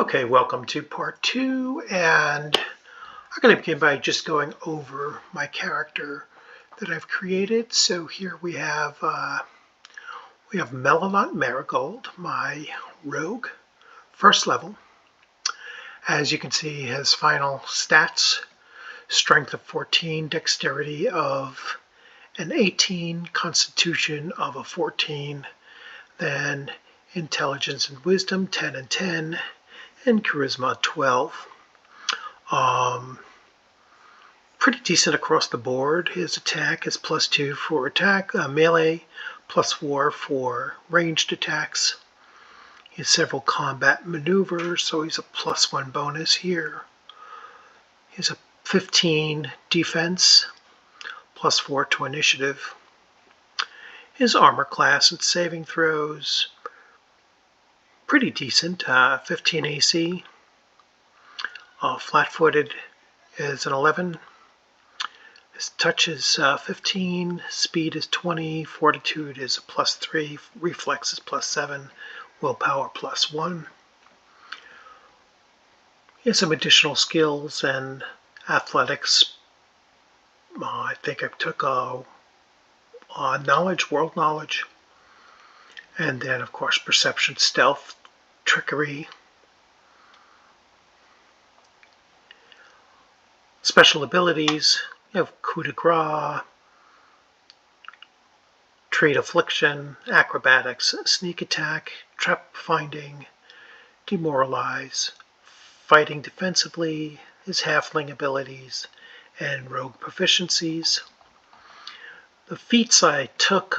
Okay, welcome to part 2, and I'm going to begin by just going over my character that I've created. So here we have Melilot Marigold, my rogue, first level. As you can see, his final stats: strength of 14, dexterity of an 18, constitution of a 14, then intelligence and wisdom 10 and 10, and charisma 12. Pretty decent across the board. His attack is +2 for attack, melee, +4 for ranged attacks. He has several combat maneuvers, so he's a +1 bonus here. He has a 15 defense, +4 to initiative. His armor class and saving throws, pretty decent, 15 AC. Flat-footed is an 11. His touch is 15, speed is 20, fortitude is a +3, reflex is +7, willpower +1. He has some additional skills and athletics. I think I took knowledge, world knowledge, and then of course perception, stealth, trickery. Special abilities: you have coup de grace, trade affliction, acrobatics, sneak attack, trap finding, demoralize, fighting defensively, his halfling abilities, and rogue proficiencies. The feats I took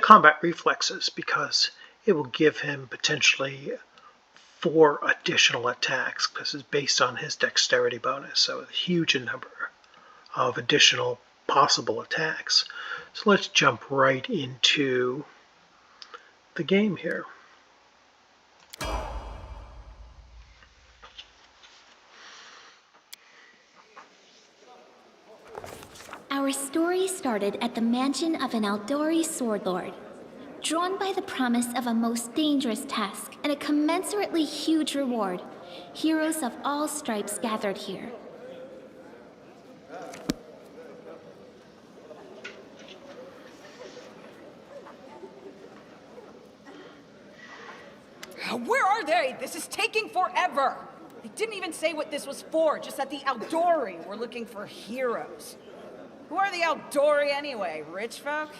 combat reflexes because it will give him potentially 4 additional attacks, because it's based on his dexterity bonus, so a huge number of additional possible attacks. So let's jump right into the game here. Our story started at the mansion of an Aldori swordlord. Drawn by the promise of a most dangerous task and a commensurately huge reward, heroes of all stripes gathered here. Where are they? This is taking forever! They didn't even say what this was for, just that the Aldori were looking for heroes. Who are the Aldori anyway? Rich folk?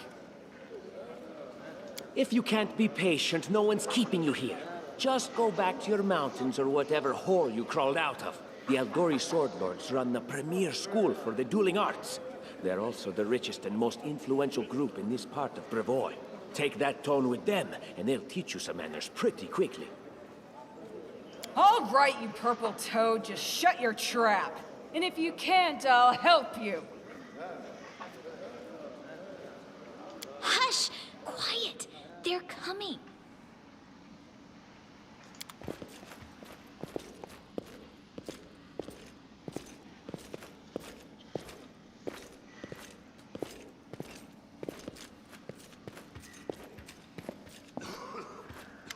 If you can't be patient, no one's keeping you here. Just go back to your mountains or whatever hole you crawled out of. The Aldori Swordlords run the premier school for the dueling arts. They're also the richest and most influential group in this part of Brevoy. Take that tone with them, and they'll teach you some manners pretty quickly. All right, you purple toad, just shut your trap. And if you can't, I'll help you. Hush! Quiet! They're coming.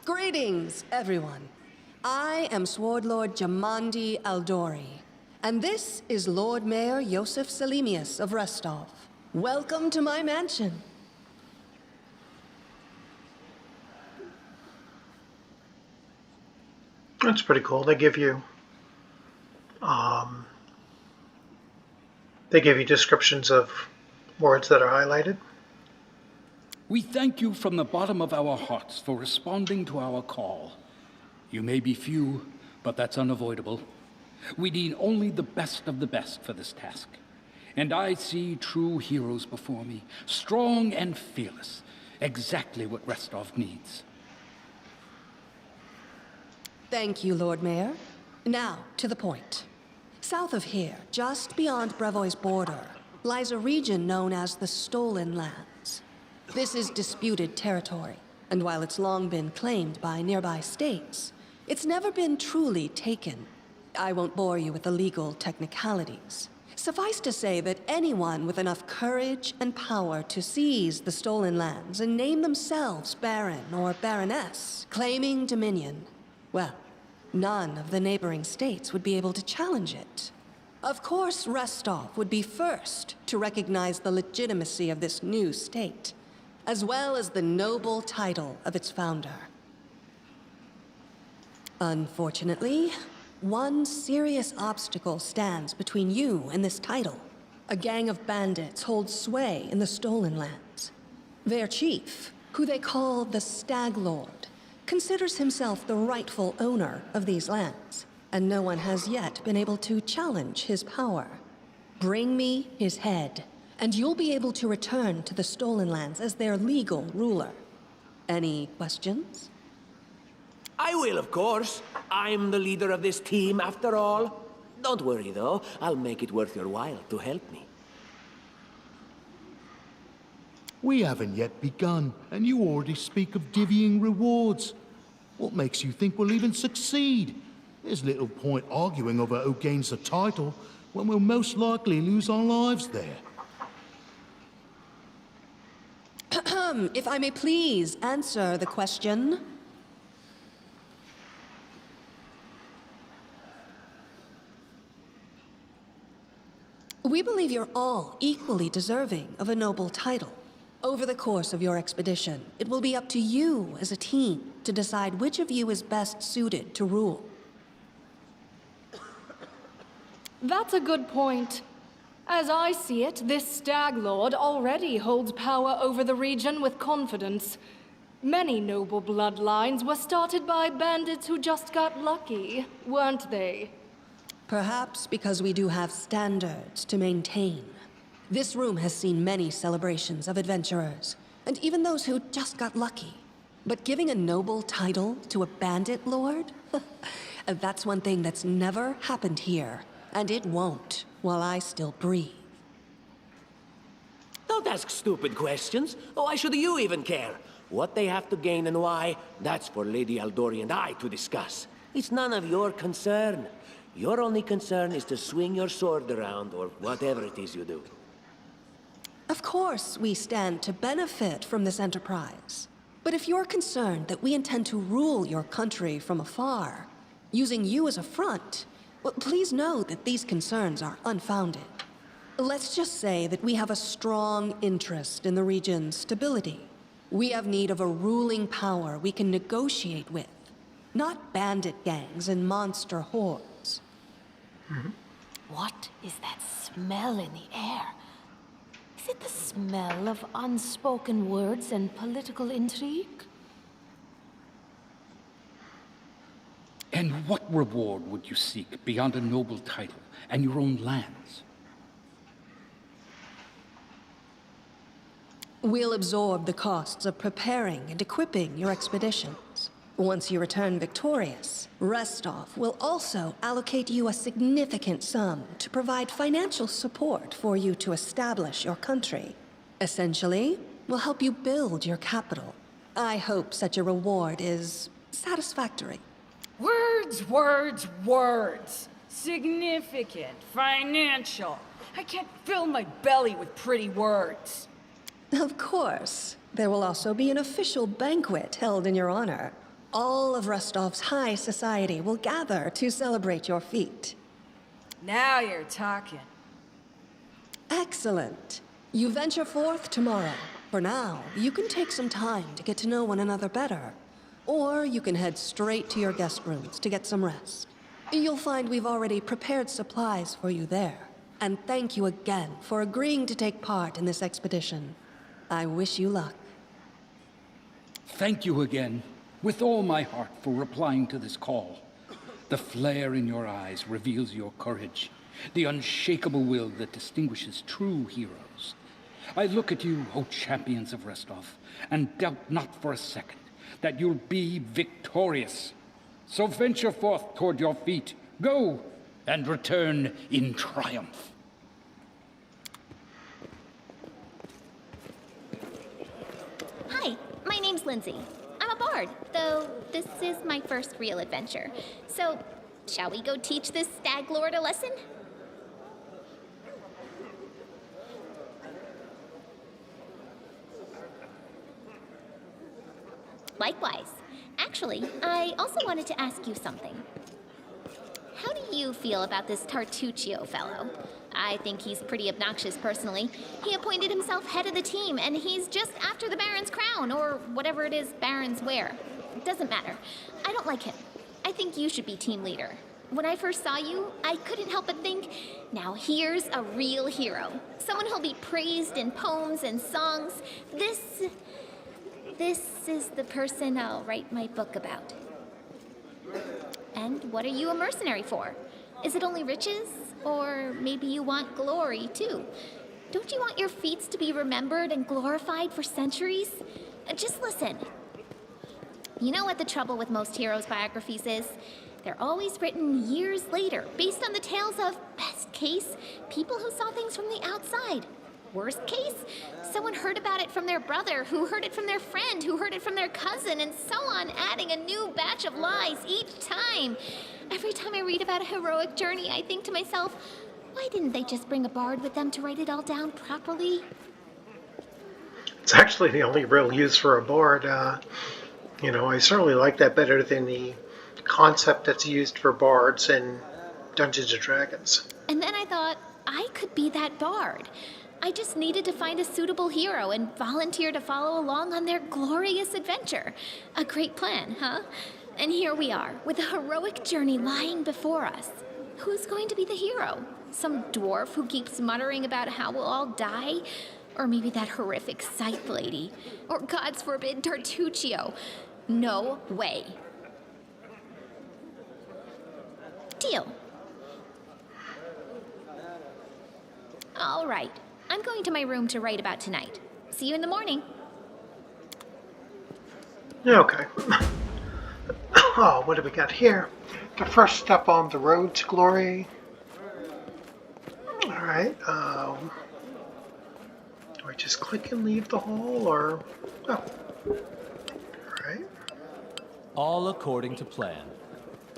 Greetings, everyone. I am Swordlord Jamandi Aldori, and this is Lord Mayor Yosef Salimius of Restov. Welcome to my mansion. That's pretty cool. They give you descriptions of words that are highlighted. We thank you from the bottom of our hearts for responding to our call. You may be few, but that's unavoidable. We need only the best of the best for this task. And I see true heroes before me, strong and fearless, exactly what Restov needs. Thank you, Lord Mayor. Now, to the point. South of here, just beyond Brevoy's border, lies a region known as the Stolen Lands. This is disputed territory, and while it's long been claimed by nearby states, it's never been truly taken. I won't bore you with the legal technicalities. Suffice to say that anyone with enough courage and power to seize the Stolen Lands and name themselves Baron or Baroness, claiming dominion, well, None of the neighboring states would be able to challenge it. Of course, Restov would be first to recognize the legitimacy of this new state, as well as the noble title of its founder. Unfortunately, one serious obstacle stands between you and this title. A gang of bandits holds sway in the Stolen Lands. Their chief, who they call the Stag Lord, considers himself the rightful owner of these lands, and no one has yet been able to challenge his power. Bring me his head, and you'll be able to return to the Stolen Lands as their legal ruler. Any questions? I will, of course. I'm the leader of this team, after all. Don't worry, though. I'll make it worth your while to help me. We haven't yet begun, and you already speak of divvying rewards. What makes you think we'll even succeed? There's little point arguing over who gains the title when we'll most likely lose our lives there. If I may please answer the question. We believe you're all equally deserving of a noble title. Over the course of your expedition, it will be up to you as a team to decide which of you is best suited to rule. That's a good point. As I see it, this Stag Lord already holds power over the region with confidence. Many noble bloodlines were started by bandits who just got lucky, weren't they? Perhaps because we do have standards to maintain. This room has seen many celebrations of adventurers, and even those who just got lucky. But giving a noble title to a bandit lord? That's one thing that's never happened here, and it won't while I still breathe. Don't ask stupid questions. Why should you even care? What they have to gain and why, that's for Lady Aldori and I to discuss. It's none of your concern. Your only concern is to swing your sword around, or whatever it is you do. Of course, we stand to benefit from this enterprise. But if you're concerned that we intend to rule your country from afar, using you as a front, well, please know that these concerns are unfounded. Let's just say that we have a strong interest in the region's stability. We have need of a ruling power we can negotiate with, not bandit gangs and monster hordes. What is that smell in the air? Is it the smell of unspoken words and political intrigue? And what reward would you seek beyond a noble title and your own lands? We'll absorb the costs of preparing and equipping your expeditions. Once you return victorious, Restov will also allocate you a significant sum to provide financial support for you to establish your country. Essentially, we'll help you build your capital. I hope such a reward is satisfactory. Words, words, words. Significant, financial. I can't fill my belly with pretty words. Of course. There will also be an official banquet held in your honor. All of Rostov's high society will gather to celebrate your feat. Now you're talking. Excellent. You venture forth tomorrow. For now, you can take some time to get to know one another better. Or you can head straight to your guest rooms to get some rest. You'll find we've already prepared supplies for you there. And thank you again for agreeing to take part in this expedition. I wish you luck. Thank you again, with all my heart, for replying to this call. The flare in your eyes reveals your courage, the unshakable will that distinguishes true heroes. I look at you, O champions of Restov, and doubt not for a second that you'll be victorious. So venture forth toward your feet. Go, and return in triumph. Hi, my name's Lindsay. I'm a bard, though this is my first real adventure. So, shall we go teach this stag lord a lesson? Likewise. Actually, I also wanted to ask you something. you feel about this Tartuccio fellow? I think he's pretty obnoxious personally. He appointed himself head of the team, and he's just after the Baron's crown, or whatever it is barons wear. It doesn't matter. I don't like him. I think you should be team leader. When I first saw you, I couldn't help but think, now here's a real hero. Someone who'll be praised in poems and songs. This is the person I'll write my book about. And what are you a mercenary for? Is it only riches? Or maybe you want glory, too? Don't you want your feats to be remembered and glorified for centuries? Just listen. You know what the trouble with most heroes' biographies is? They're always written years later, based on the tales of, best case, people who saw things from the outside. Worst case, someone heard about it from their brother, who heard it from their friend, who heard it from their cousin, and so on, adding a new batch of lies each time. Every time I read about a heroic journey, I think to myself, why didn't they just bring a bard with them to write it all down properly? It's actually the only real use for a bard. I certainly like that better than the concept that's used for bards in Dungeons & Dragons. And then I thought, I could be that bard. I just needed to find a suitable hero and volunteer to follow along on their glorious adventure. A great plan, huh? And here we are, with a heroic journey lying before us. Who's going to be the hero? Some dwarf who keeps muttering about how we'll all die? Or maybe that horrific scythe lady? Or, God's forbid, Tartuccio? No way. Deal. All right. I'm going to my room to write about tonight. See you in the morning. Yeah, okay. Oh, what do we got here? The first step on the road to glory. Alright, do I just click and leave the hall, or... Oh. Alright. All according to plan.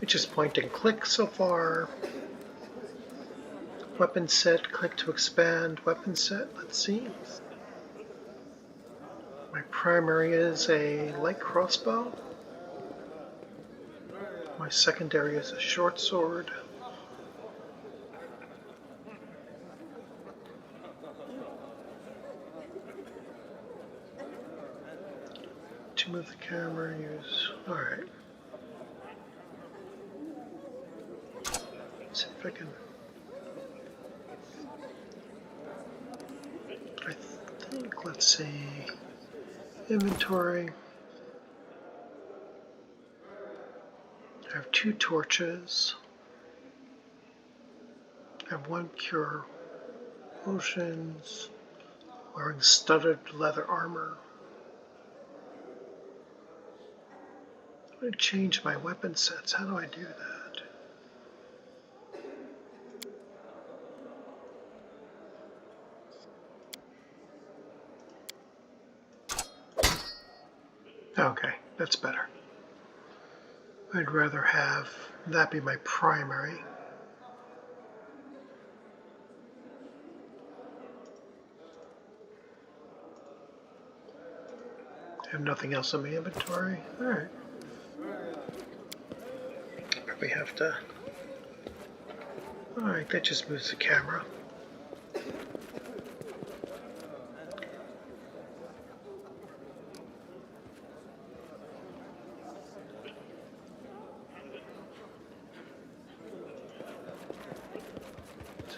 We just point and click so far. Weapon set, click to expand. Weapon set, let's see. My primary is a light crossbow. My secondary is a short sword. To move the camera, use... Alright. Let's see if I can... I think, let's see... Inventory. I have 2 torches. I have 1 cure potions. Wearing studded leather armor. I'm going to change my weapon sets. How do I do that? Okay, that's better. I'd rather have that be my primary. I have nothing else in my inventory. Alright. Probably have to... Alright, that just moves the camera.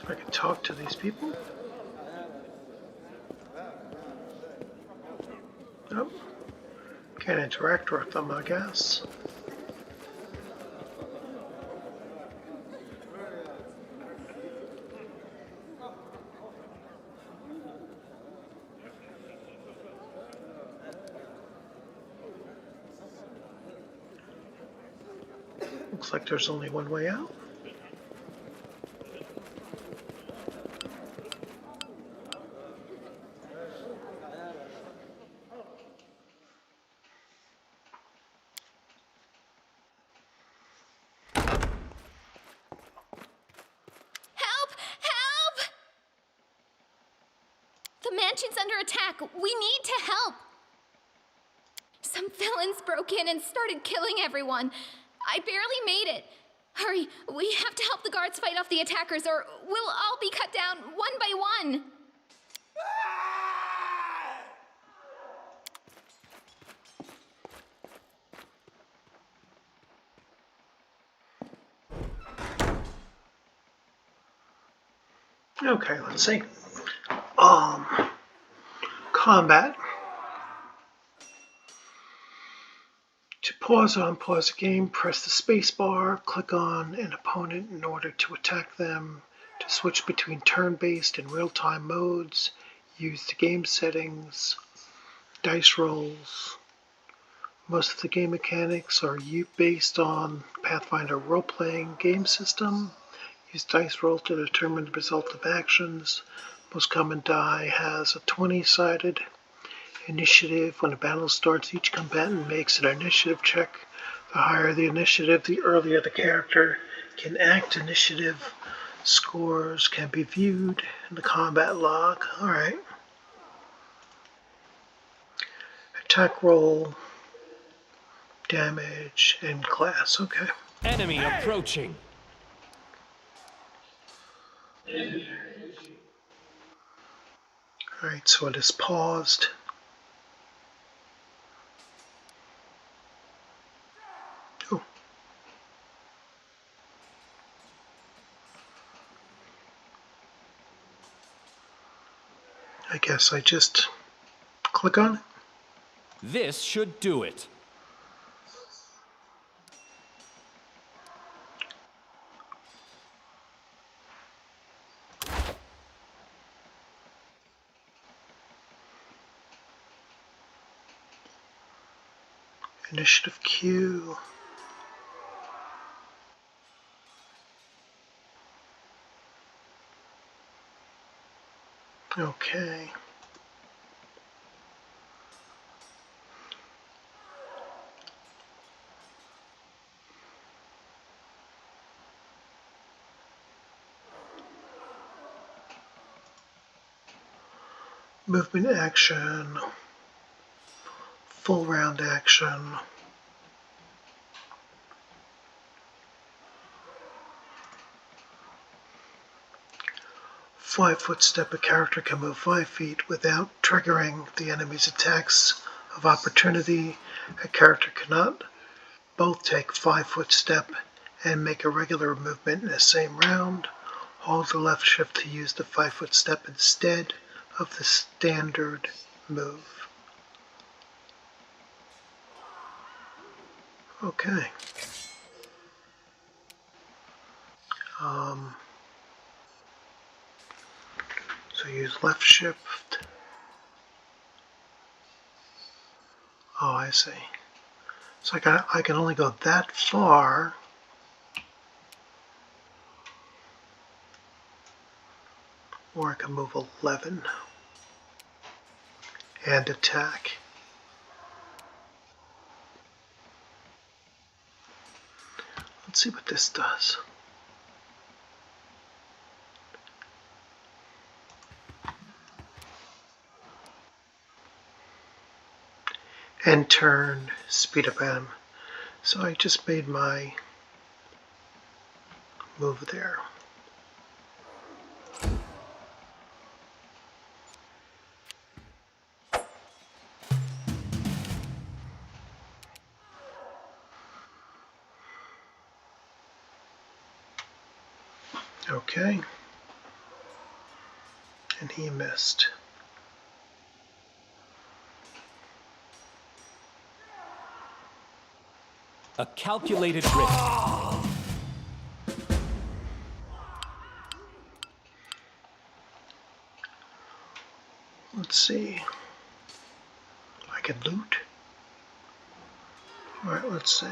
I can talk to these people. Nope. Can't interact with them, I guess. Looks like there's only one way out. Under attack. We need to help. Some villains broke in and started killing everyone. I barely made it. Hurry, we have to help the guards fight off the attackers or we'll all be cut down one by one. Okay, let's see. Combat. To pause or unpause a game, press the space bar, click on an opponent in order to attack them. To switch between turn-based and real-time modes, use the game settings, dice rolls. Most of the game mechanics are based on Pathfinder role-playing game system. Use dice roll to determine the result of actions. Most common die has a 20-sided initiative. When a battle starts, each combatant makes an initiative check. The higher the initiative, the earlier the character can act. Initiative scores can be viewed in the combat log. Alright. Attack roll, damage, and class. Okay. Enemy approaching. Alright, so it is paused. Oh. I guess I just click on it. This should do it. Initiative Q. Okay. Movement action. Full round action. Five-foot step. A character can move 5 feet without triggering the enemy's attacks of opportunity. A character cannot both take 5-foot step and make a regular movement in the same round. Hold the left shift to use the 5-foot step instead of the standard move. Okay. So use left shift. Oh, I see. So I can only go that far. Or I can move 11 and attack. Let's see what this does. End turn, speed up M. So I just made my move there. Okay. And he missed. A calculated risk. Let's see. I can loot. Alright, let's see.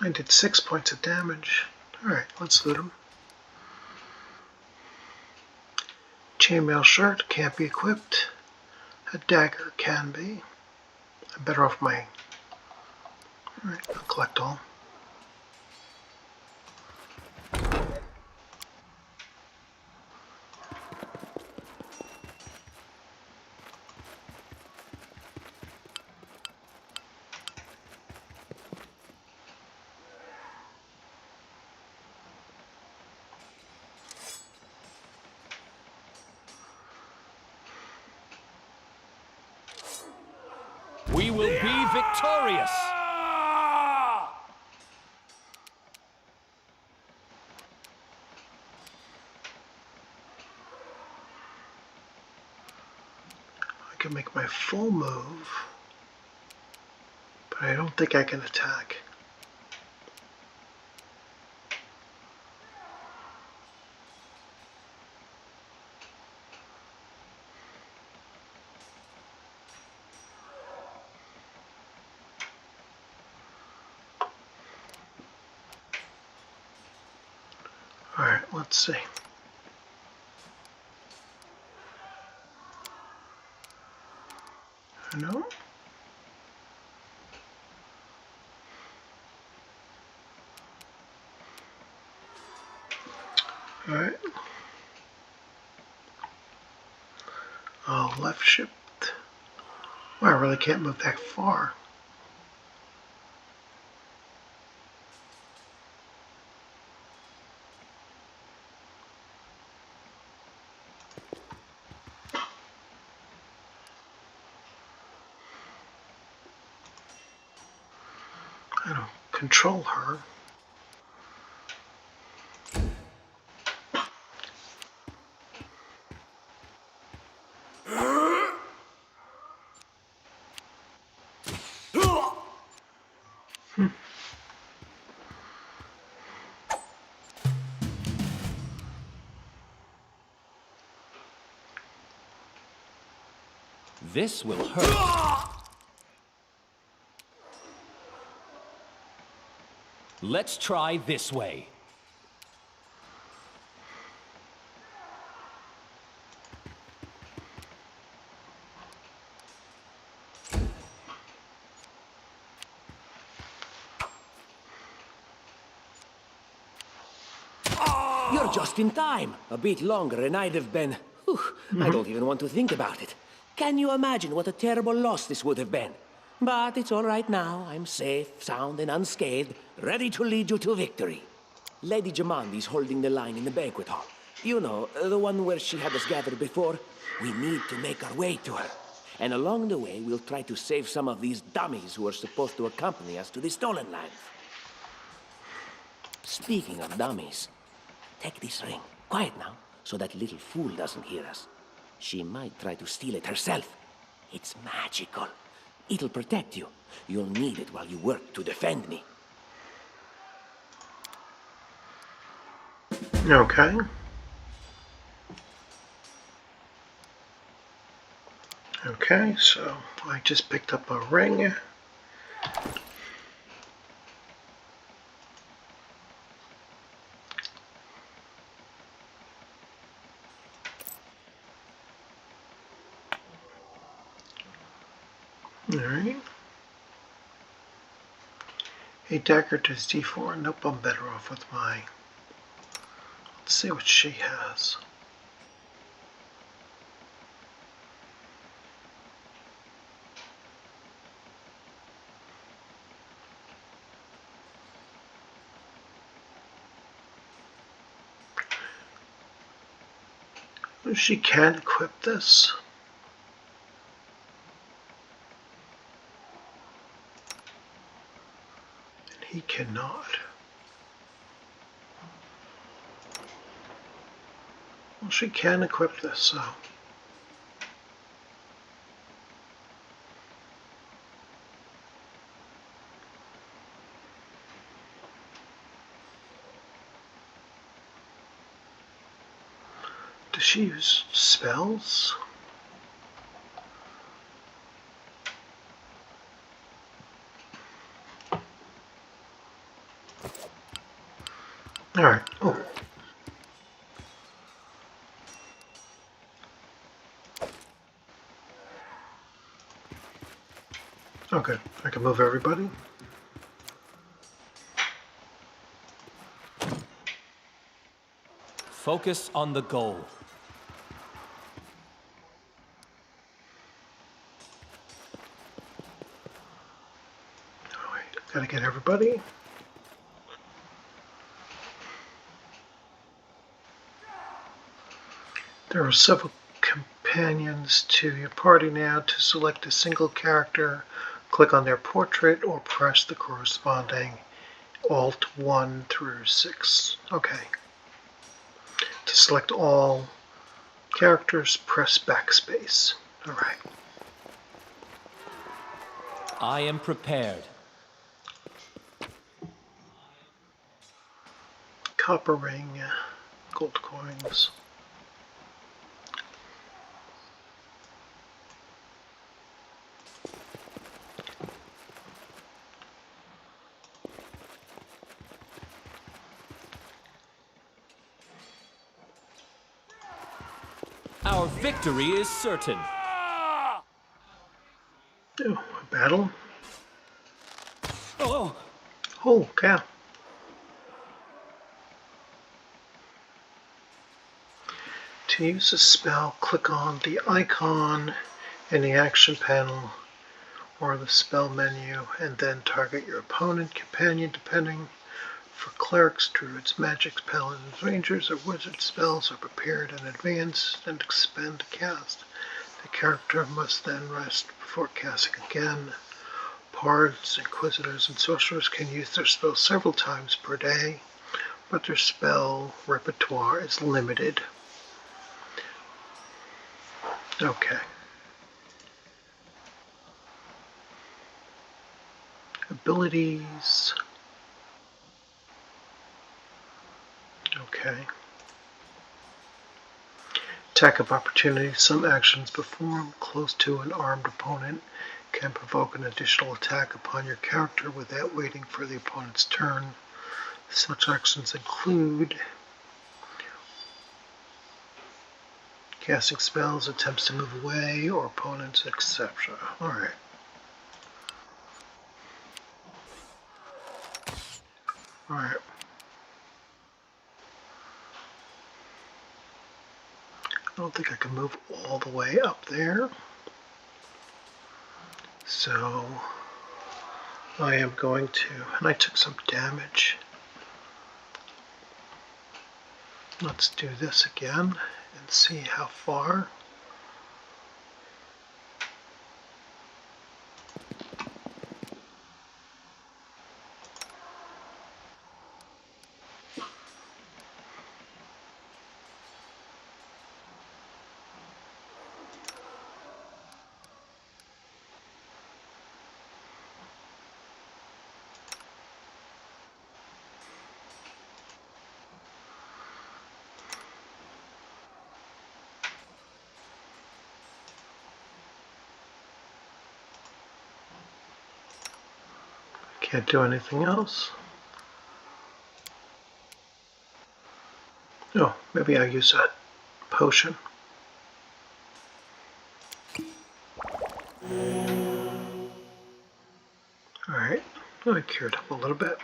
I did 6 points of damage. Alright, let's loot him. Chainmail shirt can't be equipped. A dagger can be. I'm better off my... Alright, I'll collect all. victorious! I can make my full move, but I don't think I can attack. Alright, let's see. No? Alright. Oh, left shift. Well, I really can't move that far. I don't control her. This will hurt. Let's try this way. You're just in time. A bit longer and I'd have been... Whew, I don't even want to think about it. Can you imagine what a terrible loss this would have been? But it's all right now. I'm safe, sound, and unscathed, ready to lead you to victory. Lady Jamandi's holding the line in the banquet hall. You know, the one where she had us gathered before. We need to make our way to her. And along the way, we'll try to save some of these dummies who are supposed to accompany us to the stolen lands. Speaking of dummies, take this ring. Quiet now, so that little fool doesn't hear us. She might try to steal it herself. It's magical. It'll protect you. You'll need it while you work to defend me. Okay. Okay, so I just picked up a ring. Alright. A dagger does D4. Nope, I'm better off with my... Let's see what she has. She can equip this. And he cannot. Well, she can equip this, so... Does she use spells? Alright. Oh. Okay, I can move everybody. Focus on the goal. Alright, gotta get everybody. There are several companions to your party now. To select a single character, Click on their portrait or press the corresponding Alt 1 through 6. Okay. To select all characters, press backspace. All right. I am prepared. Copper ring, gold coins. Our victory is certain. Oh, a battle. Oh! Oh, cow. To use a spell, click on the icon in the action panel or the spell menu and then target your opponent, companion, depending. For clerics, druids, magics, paladins, rangers, or wizard spells are prepared in advance and expend to cast. The character must then rest before casting again. Bards, inquisitors, and sorcerers can use their spells several times per day, but their spell repertoire is limited. Okay. Abilities. Okay. Attack of opportunity. Some actions performed close to an armed opponent can provoke an additional attack upon your character without waiting for the opponent's turn. Such actions include casting spells, attempts to move away, or opponents, etc. Alright. Alright. I don't think I can move all the way up there. So I am going to, and I took some damage. Let's do this again and see how far. Can't do anything else. Oh, maybe I'll use that potion. Alright, I cured up a little bit.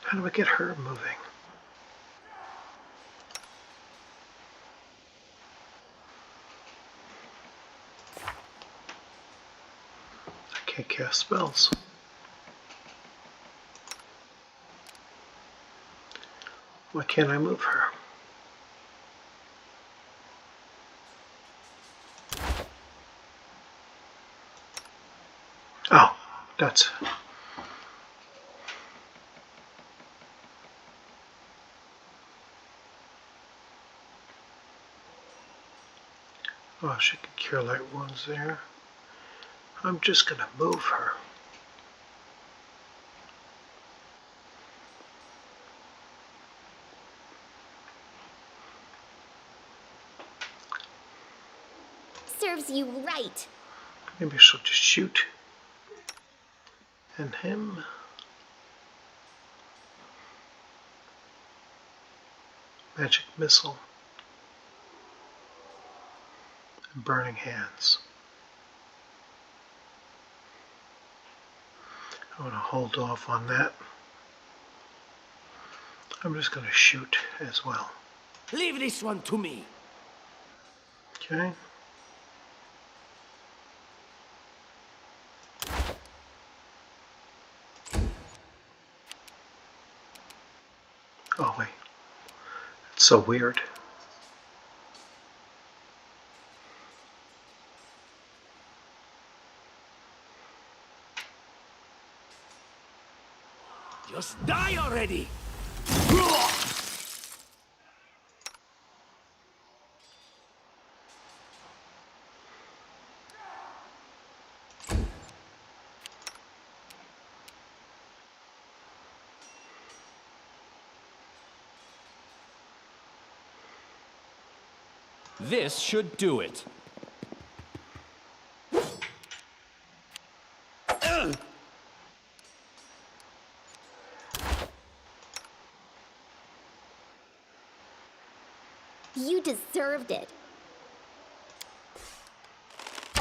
How do I get her moving? I can't cast spells. Why can't I move her? Oh, that's it. Oh, she can cure light wounds there. I'm just gonna move her. Serves you right. Maybe she'll just shoot. And him. Magic missile. And burning hands. I want to hold off on that. I'm just going to shoot as well. Leave this one to me. Okay. Oh wait. It's so weird. Just die already! This should do it. You deserved it.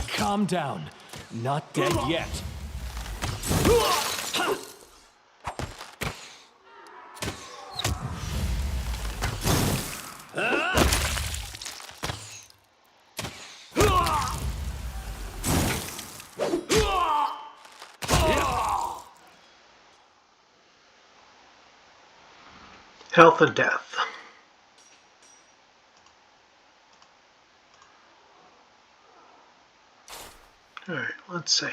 Calm down. Not dead yet. Health and death. All right, let's see.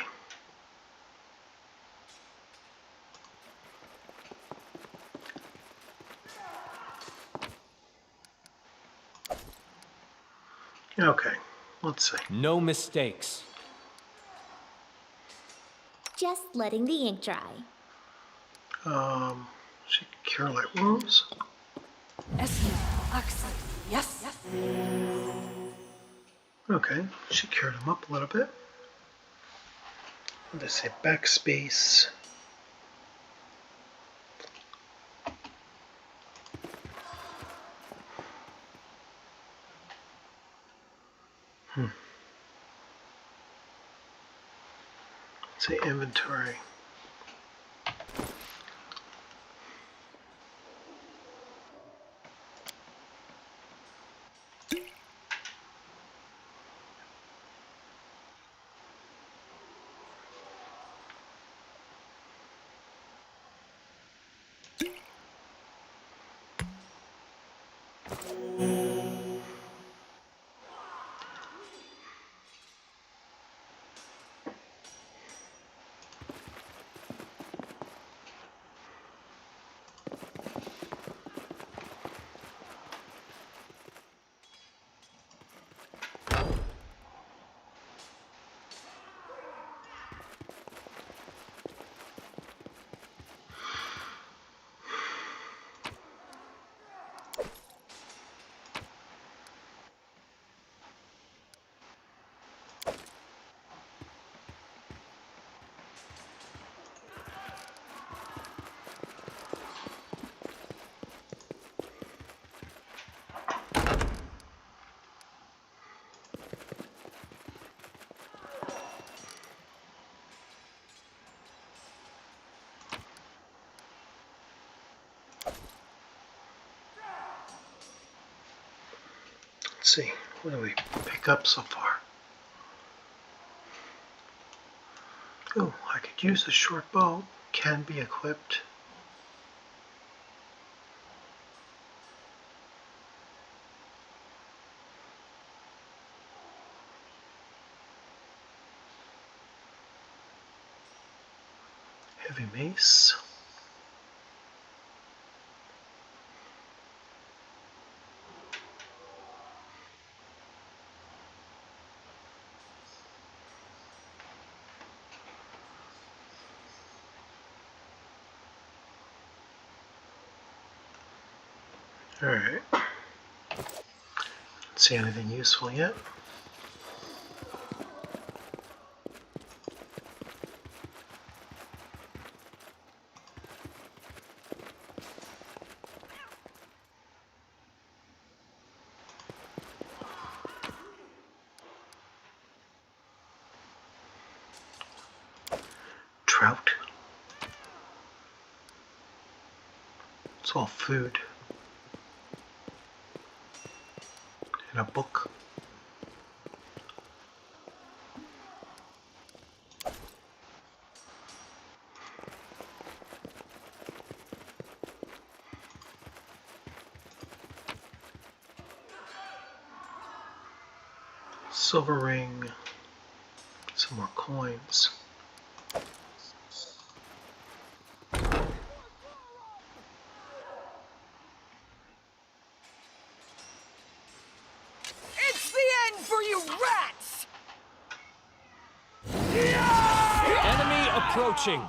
Okay, let's see. No mistakes. Just letting the ink dry. She can cure light wounds. Yes. Okay, she cured him up a little bit. Let's say backspace. Let's say inventory. Let's see, what do we pick up so far? Oh, I could use the short bow. Can be equipped. Heavy mace. All right. Don't see anything useful yet. Trout. It's all food. And a book. Silver ring. Some more coins. approaching.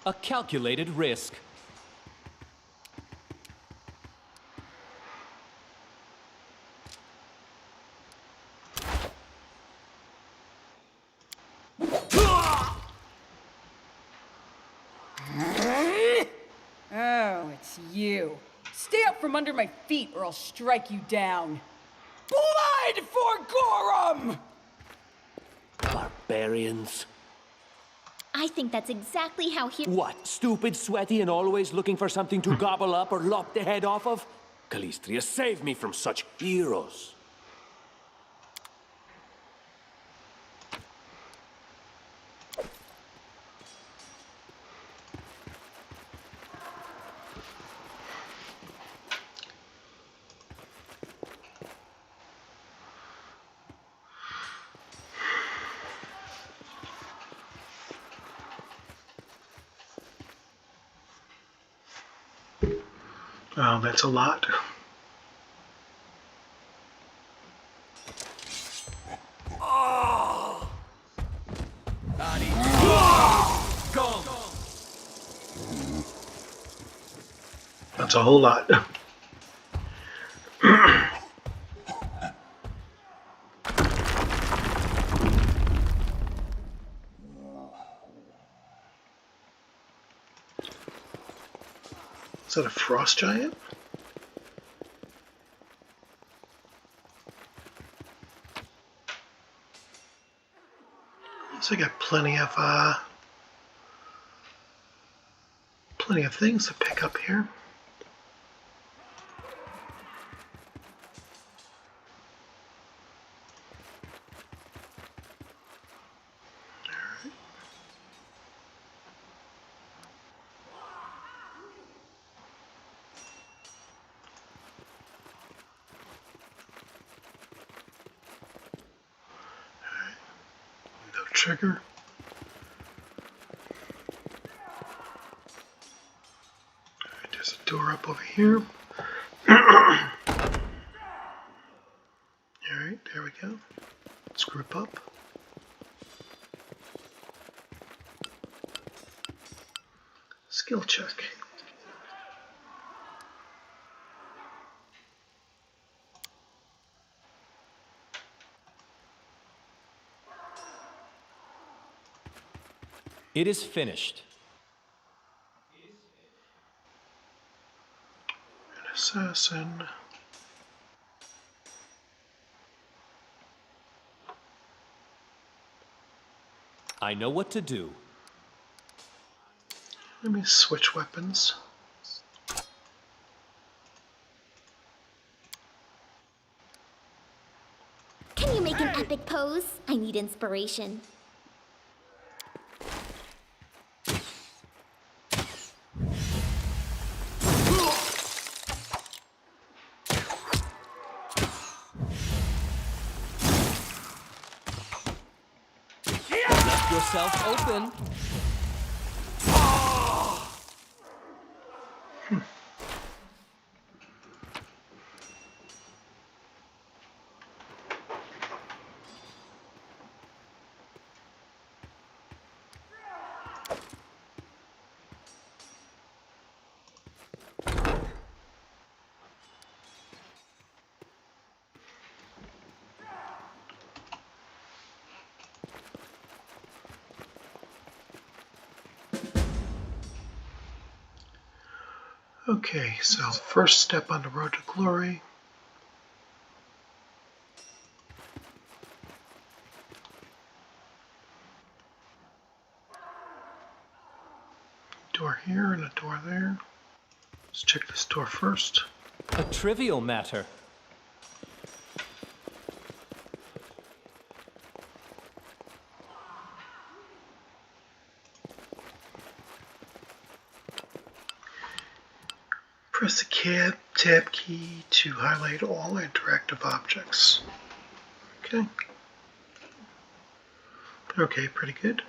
A calculated risk. Oh, it's you. Stay up from under my feet or I'll strike you down. Blood for Gorum! Barbarians. I think that's exactly how he... What? Stupid, sweaty, and always looking for something to gobble up or lop the head off of? Calistria, save me from such heroes. Oh, that's a lot. That's a whole lot. Is that a frost giant? So I got plenty of things to pick up here. Trigger. Alright, there's a door up over here. Alright, there we go. Let's group up. Skill check. It is finished. An assassin. I know what to do. Let me switch weapons. Can you make an epic pose? I need inspiration. Left yourself open. Okay, so first step on the road to glory. Door here and a door there. Let's check this door first. A trivial matter. Press the tab key to highlight all interactive objects. Okay. Okay, pretty good.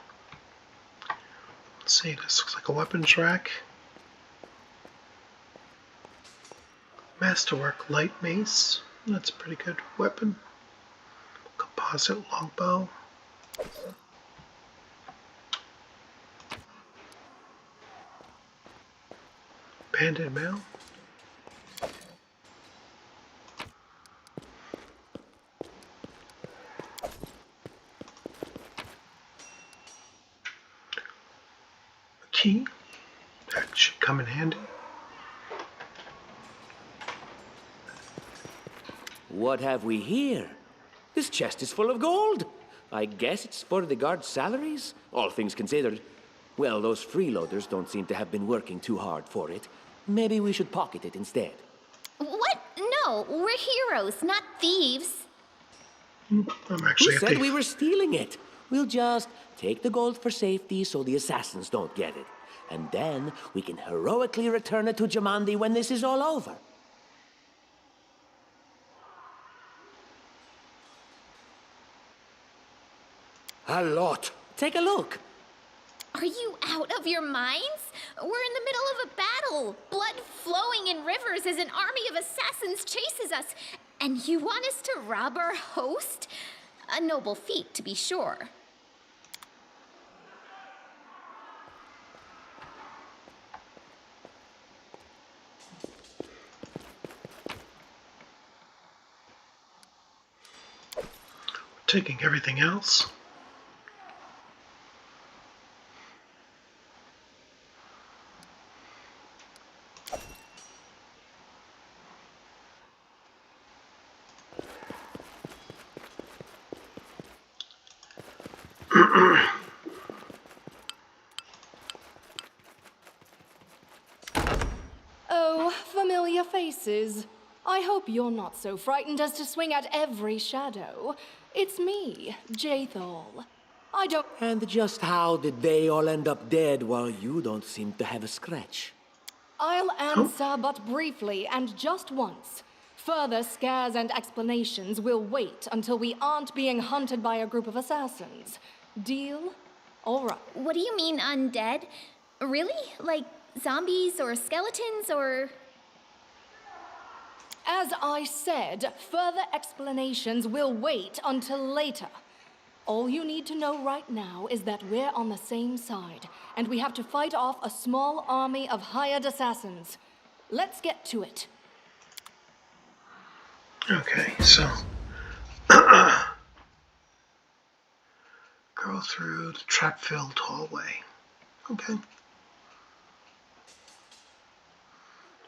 Let's see, this looks like a weapons rack. Masterwork light mace. That's a pretty good weapon. Composite longbow. Banded mail. A key. That should come in handy. What have we here? This chest is full of gold. I guess it's for the guards' salaries, all things considered. Well, those freeloaders don't seem to have been working too hard for it. Maybe we should pocket it instead. What? No, we're heroes, not thieves. I'm actually Who a said thief. we were stealing it? We'll just take the gold for safety so the assassins don't get it. And then we can heroically return it to Jamandi when this is all over. A lot. Take a look. Are you out of your minds? We're in the middle of a battle. Blood flowing in rivers as an army of assassins chases us. And you want us to rob our host? A noble feat, to be sure. Taking everything else. Oh, familiar faces. I hope you're not so frightened as to swing at every shadow. It's me, Jathal. I don't... And just how did they all end up dead while you don't seem to have a scratch? I'll answer but briefly and just once. Further scares and explanations will wait until we aren't being hunted by a group of assassins. Deal? All right. What do you mean undead? Really? Like zombies or skeletons or... As I said, further explanations will wait until later. All you need to know right now is that we're on the same side, and we have to fight off a small army of hired assassins. Let's get to it. Okay, so go through the trap-filled hallway. Okay.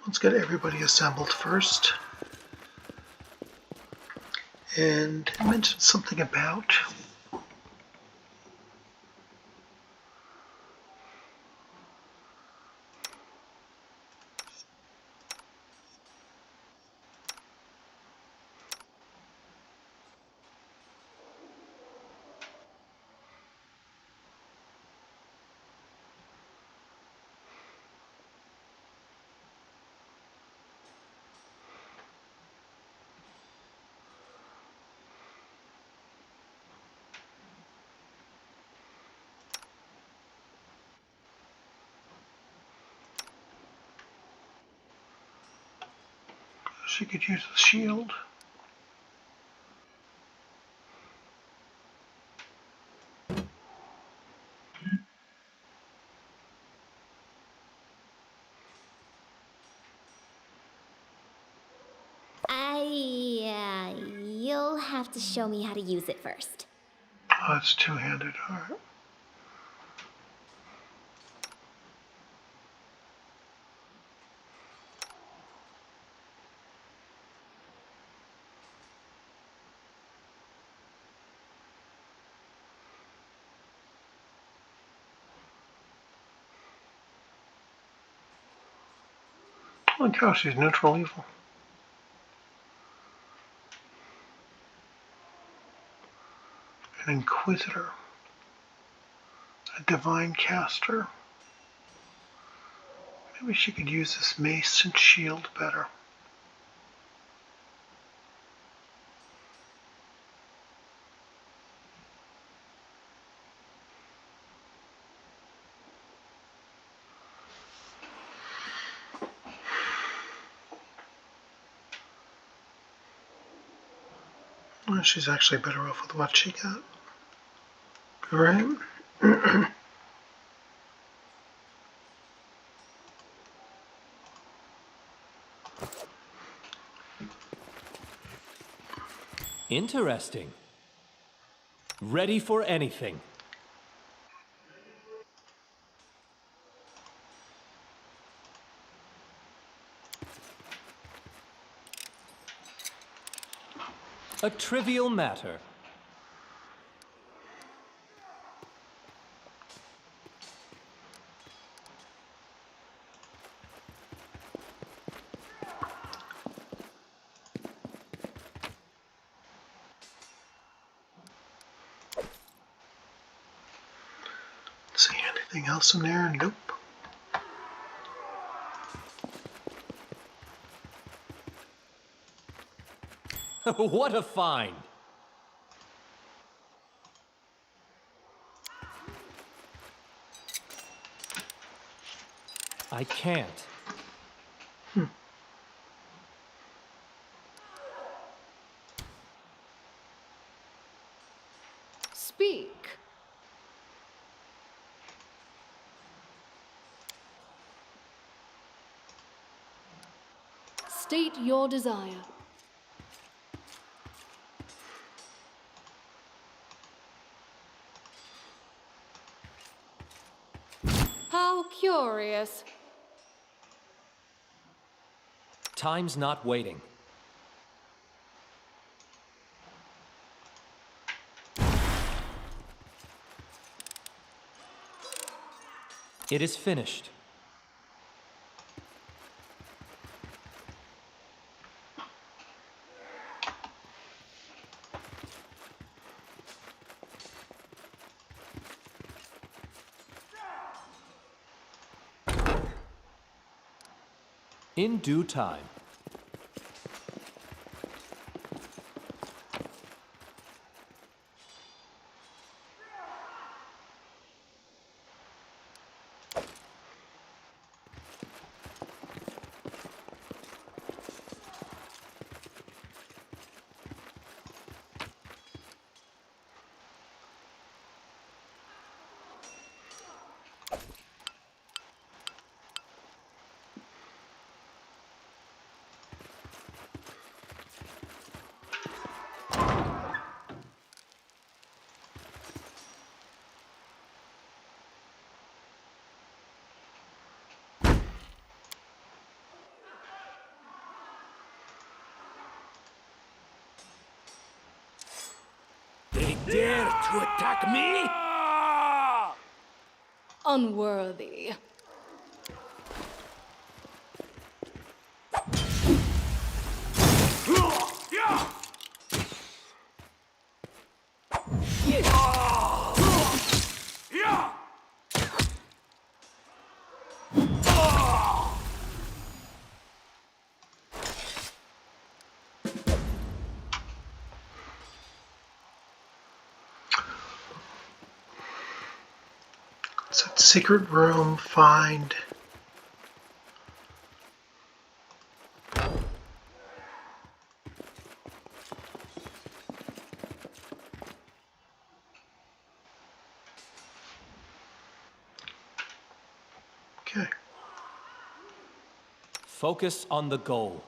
Let's get everybody assembled first. And I mentioned something about she could use the shield. You'll have to show me how to use it first. Oh, it's two-handed. All right. Look how she's neutral evil. An inquisitor. A divine caster. Maybe she could use this mace and shield better. Well, she's actually better off with what she got. All right. Interesting. Ready for anything. A trivial matter. See anything else in there? Nope. What a find! I can't. Speak. State your desire. How curious. Time's not waiting. It is finished. In due time. They dare to attack me? Unworthy. It's a secret room, find. Okay. Focus on the goal.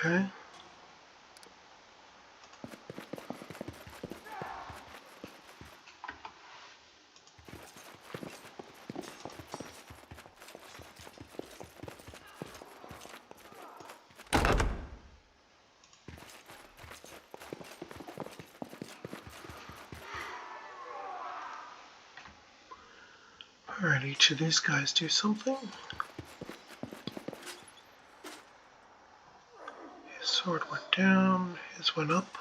Okay. Alright, each of these guys do something. His sword went down, his went up.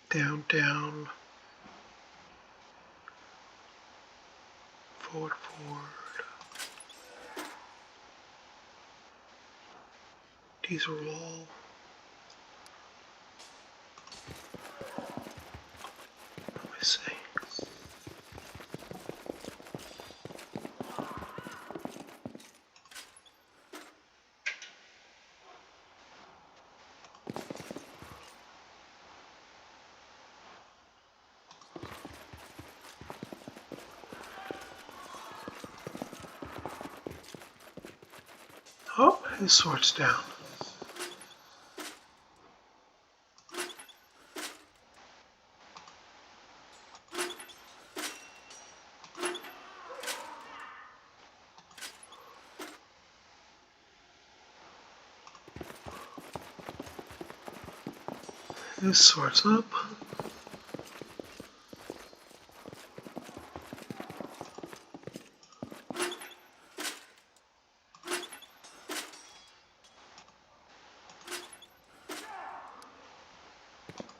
Down, down. Forward, forward. These are all. Let me see. Oh, his sword's down. His sword's up.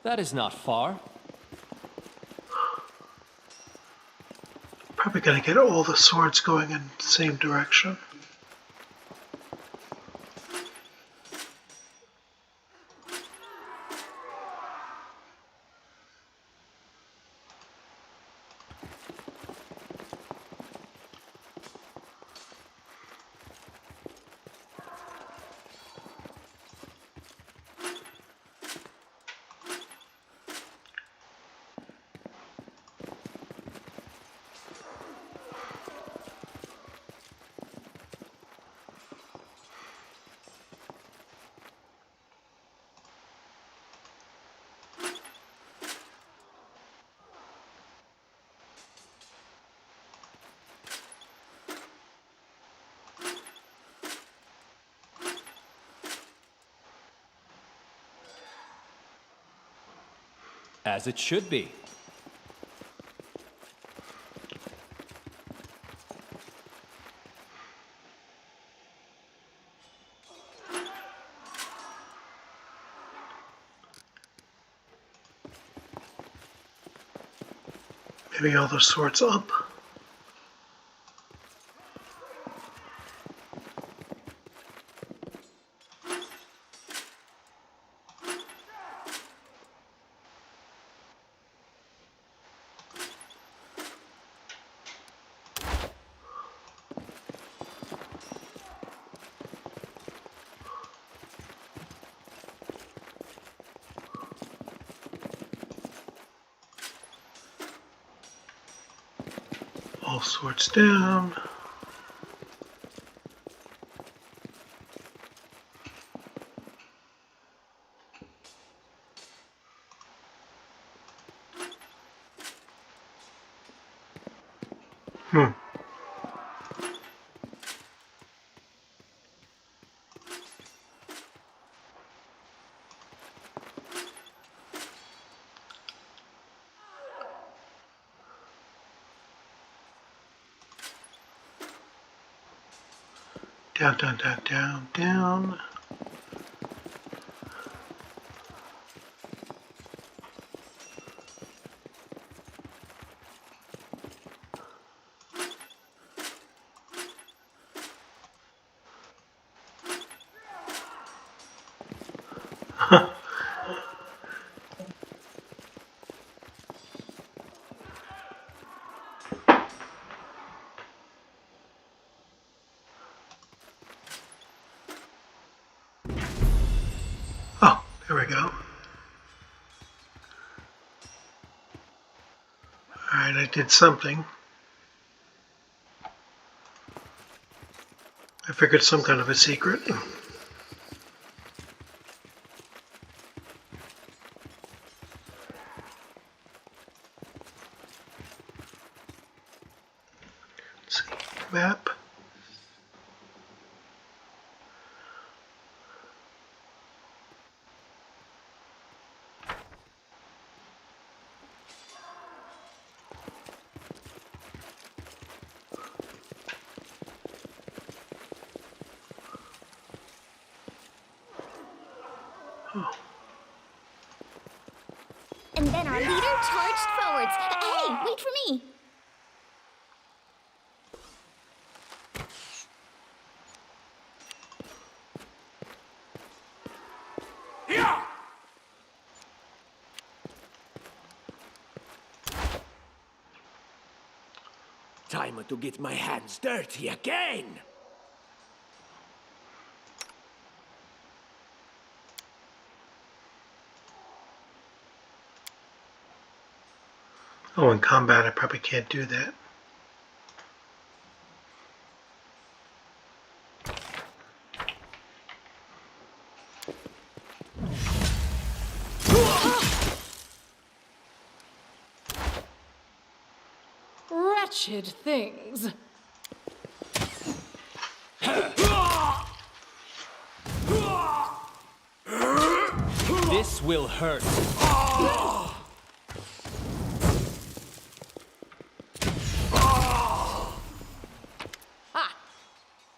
That is not far. Probably gonna get all the swords going in the same direction. As it should be. Maybe all the swords up. All swords down. Down, down, down, down, down. Oh, there we go. Alright, I did something. I figured some kind of a secret. Let's see, map. and then our leader charged forwards. Hey, wait for me! Time to get my hands dirty again! Oh, in combat I probably can't do that. Wretched things. This will hurt.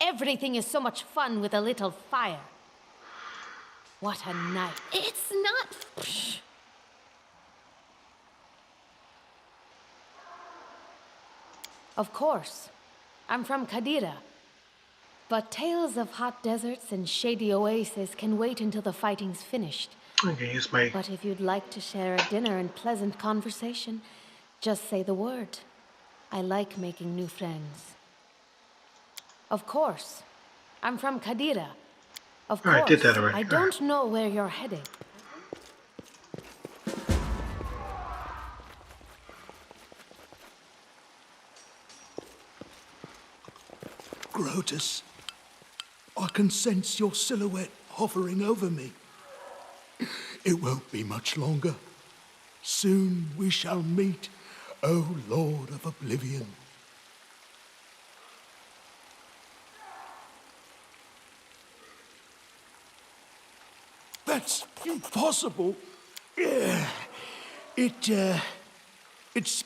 Everything is so much fun with a little fire. What a night. It's not... Of course. I'm from Kadira. But tales of hot deserts and shady oases can wait until the fighting's finished. I'm gonna use my... But if you'd like to share a dinner and pleasant conversation, just say the word. I like making new friends. Of course. I'm from Kadira. Of course. I did that already. I don't know where you're heading. Grotus, I can sense your silhouette hovering over me. It won't be much longer. Soon we shall meet, O Lord of Oblivion. That's impossible. It's...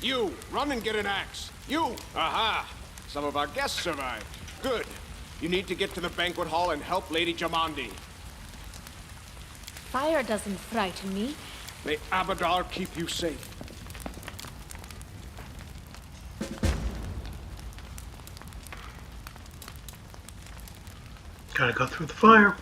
You, run and get an axe. You! Aha! Some of our guests survived. Good. You need to get to the banquet hall and help Lady Jamandi. Fire doesn't frighten me. May Abadar keep you safe. Gotta go through the fire.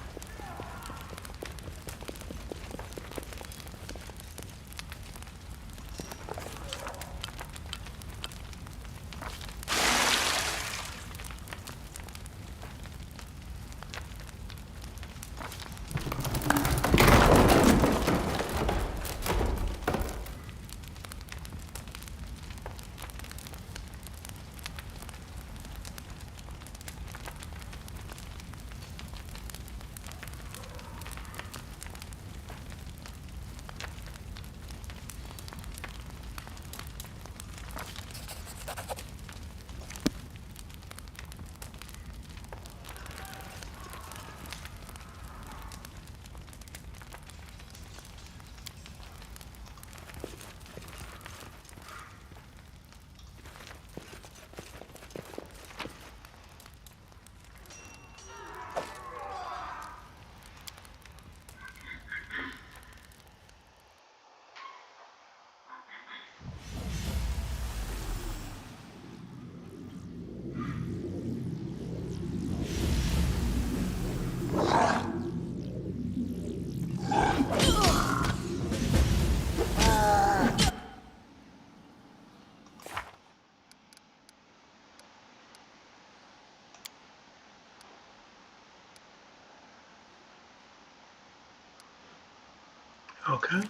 Okay.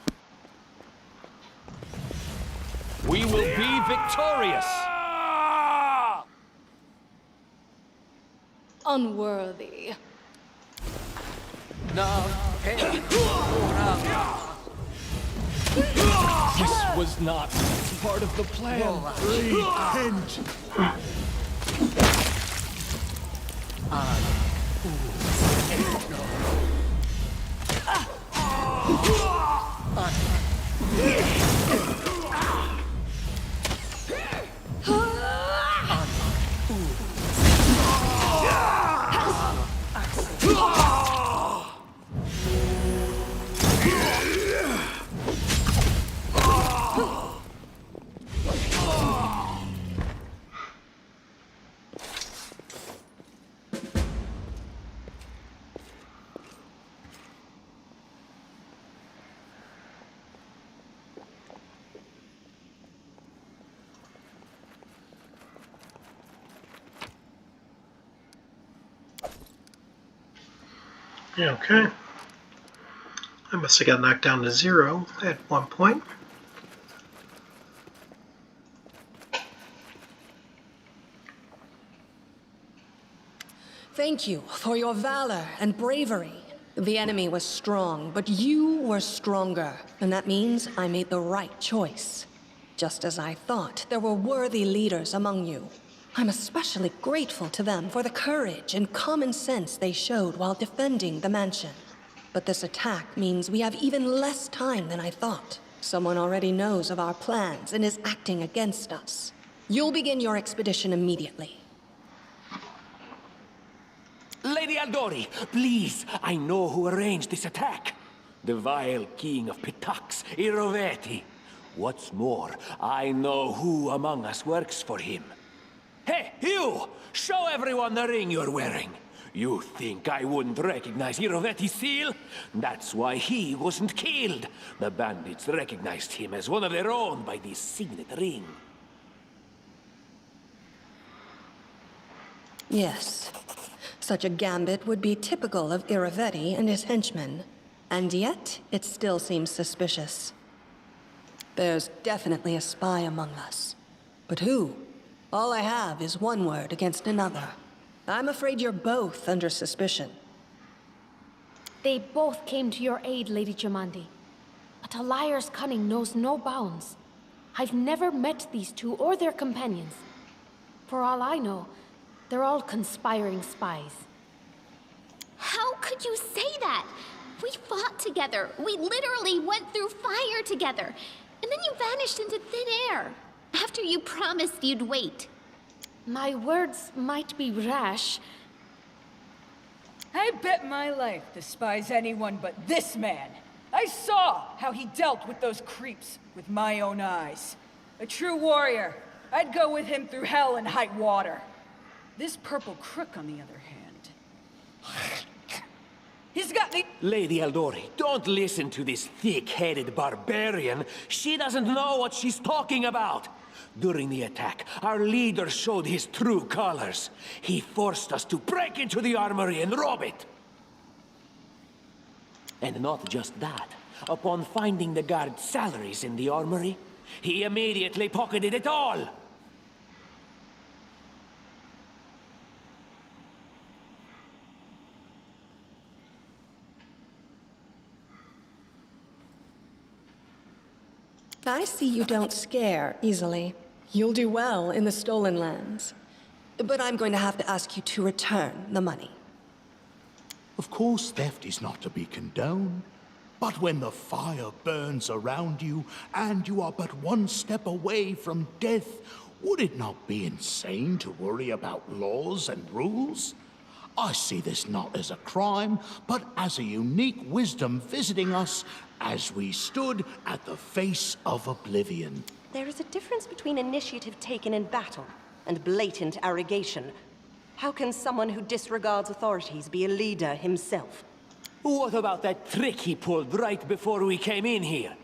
We will be victorious! Unworthy. This was not part of the plan. Repent! Okay. I must have got knocked down to 0 at one point. Thank you for your valor and bravery. The enemy was strong, but you were stronger, and that means I made the right choice. Just as I thought, there were worthy leaders among you. I'm especially grateful to them for the courage and common sense they showed while defending the mansion. But this attack means we have even less time than I thought. Someone already knows of our plans and is acting against us. You'll begin your expedition immediately. Lady Aldori, please, I know who arranged this attack. The vile king of Pitax, Iroveti. What's more, I know who among us works for him. Hey, you! Show everyone the ring you're wearing. You think I wouldn't recognize Iroveti's seal? That's why he wasn't killed. The bandits recognized him as one of their own by this signet ring. Yes. Such a gambit would be typical of Iroveti and his henchmen. And yet, it still seems suspicious. There's definitely a spy among us. But who? All I have is one word against another. I'm afraid you're both under suspicion. They both came to your aid, Lady Jamandi. But a liar's cunning knows no bounds. I've never met these two or their companions. For all I know, they're all conspiring spies. How could you say that? We fought together. We literally went through fire together. And then you vanished into thin air. After you promised you'd wait. My words might be rash. I bet my life despise anyone but this man. I saw how he dealt with those creeps with my own eyes. A true warrior. I'd go with him through hell and high water. This purple crook, on the other hand... He's got the... Lady Aldori, don't listen to this thick-headed barbarian. She doesn't know what she's talking about. During the attack, our leader showed his true colors. He forced us to break into the armory and rob it. And not just that. Upon finding the guard's salaries in the armory, he immediately pocketed it all. I see you don't scare easily. You'll do well in the stolen lands. But I'm going to have to ask you to return the money. Of course, theft is not to be condoned. But when the fire burns around you, and you are but one step away from death, would it not be insane to worry about laws and rules? I see this not as a crime, but as a unique wisdom visiting us as we stood at the face of oblivion. There is a difference between initiative taken in battle and blatant arrogation. How can someone who disregards authorities be a leader himself? What about that trick he pulled right before we came in here?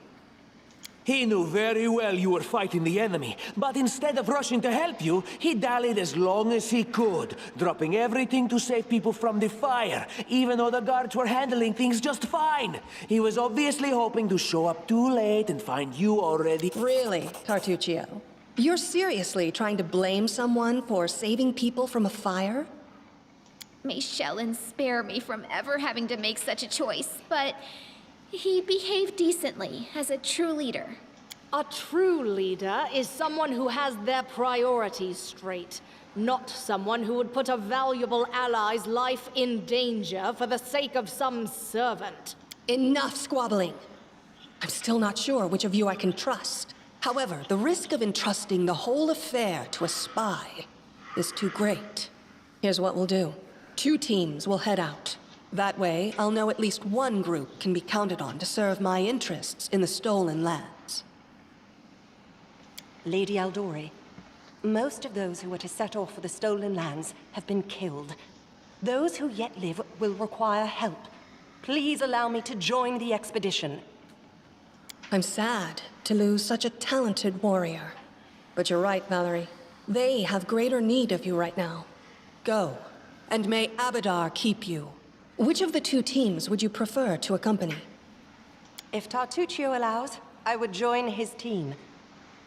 He knew very well you were fighting the enemy, but instead of rushing to help you, he dallied as long as he could, dropping everything to save people from the fire, even though the guards were handling things just fine. He was obviously hoping to show up too late and find you already. Really, Tartuccio? You're seriously trying to blame someone for saving people from a fire? May Shellen spare me from ever having to make such a choice, but he behaved decently as a true leader. A true leader is someone who has their priorities straight, not someone who would put a valuable ally's life in danger for the sake of some servant. Enough squabbling. I'm still not sure which of you I can trust. However, the risk of entrusting the whole affair to a spy is too great. Here's what we'll do. 2 teams will head out. That way, I'll know at least one group can be counted on to serve my interests in the stolen lands. Lady Aldori, most of those who were to set off for the stolen lands have been killed. Those who yet live will require help. Please allow me to join the expedition. I'm sad to lose such a talented warrior. But you're right, Valerie. They have greater need of you right now. Go, and may Abadar keep you. Which of the 2 teams would you prefer to accompany? If Tartuccio allows, I would join his team.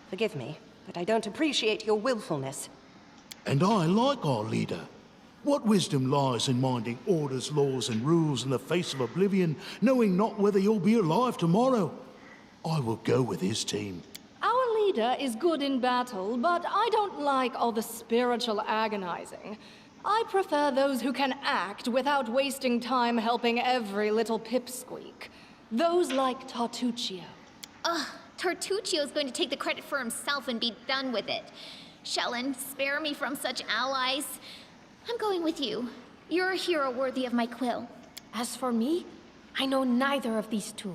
Forgive me, but I don't appreciate your willfulness. And I like our leader. What wisdom lies in minding orders, laws, and rules in the face of oblivion, knowing not whether you'll be alive tomorrow? I will go with his team. Our leader is good in battle, but I don't like all the spiritual agonizing. I prefer those who can act without wasting time helping every little pipsqueak. Those like Tartuccio. Ugh, Tartuccio's going to take the credit for himself and be done with it. Shellen, spare me from such allies. I'm going with you. You're a hero worthy of my quill. As for me, I know neither of these 2.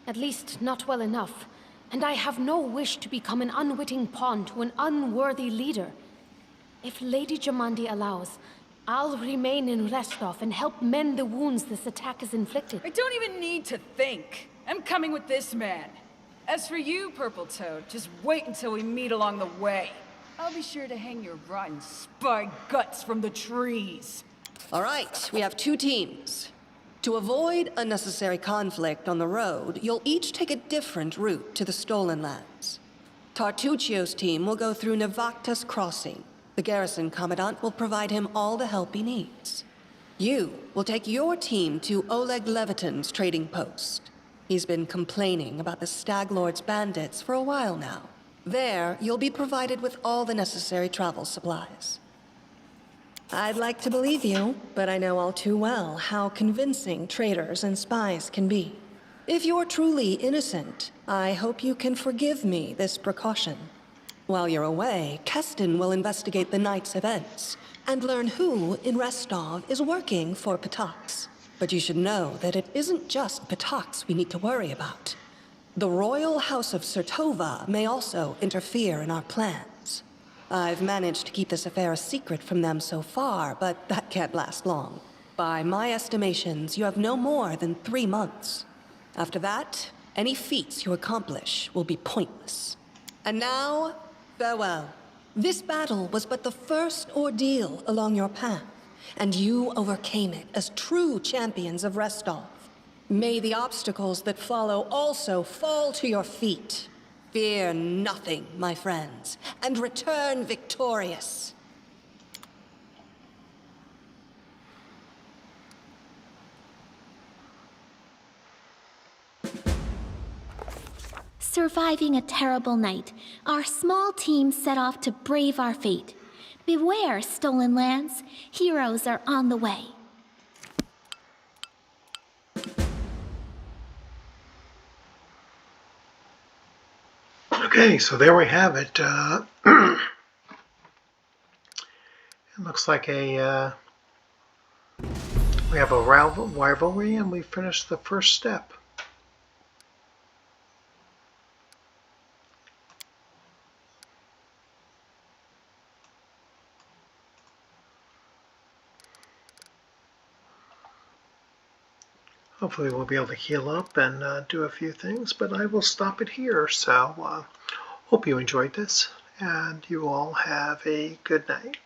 At least not well enough. And I have no wish to become an unwitting pawn to an unworthy leader. If Lady Jamandi allows, I'll remain in Restov and help mend the wounds this attack has inflicted. I don't even need to think. I'm coming with this man. As for you, Purple Toad, just wait until we meet along the way. I'll be sure to hang your rotten spy guts from the trees. All right, we have 2 teams. To avoid unnecessary conflict on the road, you'll each take a different route to the stolen lands. Tartuccio's team will go through Navakta's crossing. The garrison commandant will provide him all the help he needs. You will take your team to Oleg Levitin's trading post. He's been complaining about the Stag Lord's bandits for a while now. There, you'll be provided with all the necessary travel supplies. I'd like to believe you, but I know all too well how convincing traitors and spies can be. If you're truly innocent, I hope you can forgive me this precaution. While you're away, Keston will investigate the night's events and learn who in Restov is working for Patax. But you should know that it isn't just Patax we need to worry about. The royal house of Sertova may also interfere in our plans. I've managed to keep this affair a secret from them so far, but that can't last long. By my estimations, you have no more than 3 months. After that, any feats you accomplish will be pointless. And now, farewell. This battle was but the first ordeal along your path, and you overcame it as true champions of Restov. May the obstacles that follow also fall to your feet. Fear nothing, my friends, and return victorious. Surviving a terrible night, our small team set off to brave our fate. Beware, stolen lands. Heroes are on the way. Okay, so there we have it. It looks like we have a rivalry, and we finished the first step. Hopefully we'll be able to heal up and do a few things, but I will stop it here. So hope you enjoyed this, and you all have a good night.